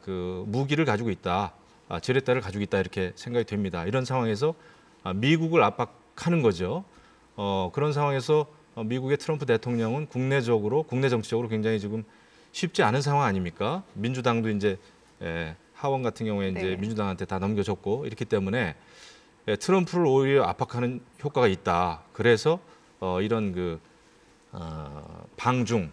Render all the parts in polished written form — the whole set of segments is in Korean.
그 무기를 가지고 있다, 지렛대를 가지고 있다 이렇게 생각이 됩니다. 이런 상황에서 미국을 압박하는 거죠. 그런 상황에서 미국의 트럼프 대통령은 국내 정치적으로 굉장히 지금 쉽지 않은 상황 아닙니까? 민주당도 이제 하원 같은 경우에 이제 민주당한테 다 넘겨줬고 이렇기 때문에 트럼프를 오히려 압박하는 효과가 있다. 그래서 이런 그 방중을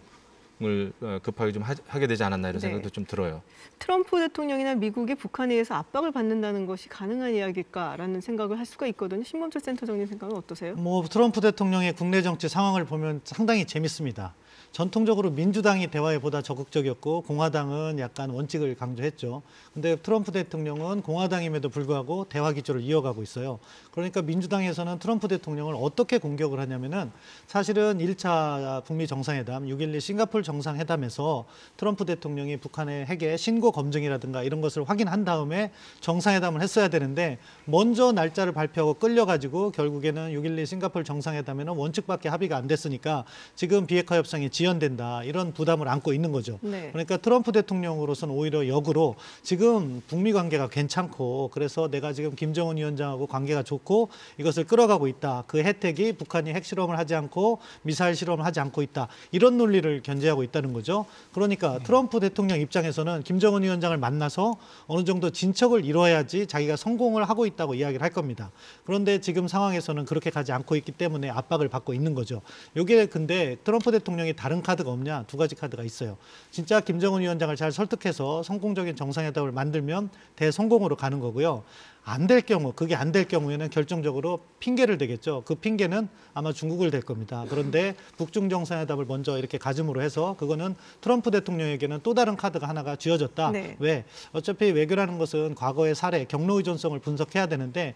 급하게 좀 하게 되지 않았나 이런 생각도 좀 들어요. 트럼프 대통령이나 미국이 북한에 의해서 압박을 받는다는 것이 가능한 이야기일까라는 생각을 할 수가 있거든요. 신범철 센터장님 생각은 어떠세요? 트럼프 대통령의 국내 정치 상황을 보면 상당히 재밌습니다. 전통적으로 민주당이 대화에 보다 적극적이었고 공화당은 약간 원칙을 강조했죠. 근데 트럼프 대통령은 공화당임에도 불구하고 대화 기조를 이어가고 있어요. 그러니까 민주당에서는 트럼프 대통령을 어떻게 공격을 하냐면은 사실은 1차 북미 정상회담, 6.12 싱가포르 정상회담에서 트럼프 대통령이 북한의 핵의 신고 검증이라든가 이런 것을 확인한 다음에 정상회담을 했어야 되는데 먼저 날짜를 발표하고 끌려가지고 결국에는 6.12 싱가포르 정상회담에는 원칙밖에 합의가 안 됐으니까 지금 비핵화 협상이 지연된다 이런 부담을 안고 있는 거죠. 그러니까 트럼프 대통령으로서는 오히려 역으로 지금 북미 관계가 괜찮고 그래서 내가 지금 김정은 위원장하고 관계가 좋고 이것을 끌어가고 있다. 그 혜택이 북한이 핵실험을 하지 않고 미사일 실험을 하지 않고 있다. 이런 논리를 견제하고 있다는 거죠. 그러니까 트럼프 대통령 입장에서는 김정은 위원장을 만나서 어느 정도 진척을 이뤄야지 자기가 성공을 하고 있다고 이야기를 할 겁니다. 그런데 지금 상황에서는 그렇게 가지 않고 있기 때문에 압박을 받고 있는 거죠. 이게 근데 트럼프 대통령이 다른 카드가 없냐? 두 가지 카드가 있어요. 진짜 김정은 위원장을 잘 설득해서 성공적인 정상회담을 만들면 대성공으로 가는 거고요. 안 될 경우, 그게 안 될 경우에는 결정적으로 핑계를 대겠죠. 그 핑계는 아마 중국을 댈 겁니다. 그런데 북중 정상회담을 먼저 이렇게 가짐으로 해서 그거는 트럼프 대통령에게는 또 다른 카드가 하나가 쥐어졌다. 왜? 어차피 외교라는 것은 과거의 사례, 경로 의존성을 분석해야 되는데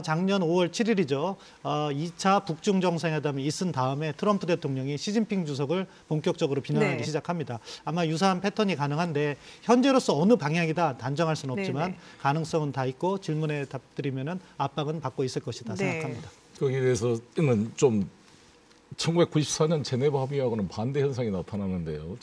작년 5월 7일이죠. 2차 북중 정상회담이 있은 다음에 트럼프 대통령이 시진핑 주석을 본격적으로 비난하기 시작합니다. 아마 유사한 패턴이 가능한데 현재로서 어느 방향이다 단정할 수는 없지만 가능성은 다 있고 질문에 답드리면은 압박은 받고 있을 것이다 생각합니다. 거기에 대해서는 좀 1994년 제네바 합의하고는 반대 현상이 나타나는데요.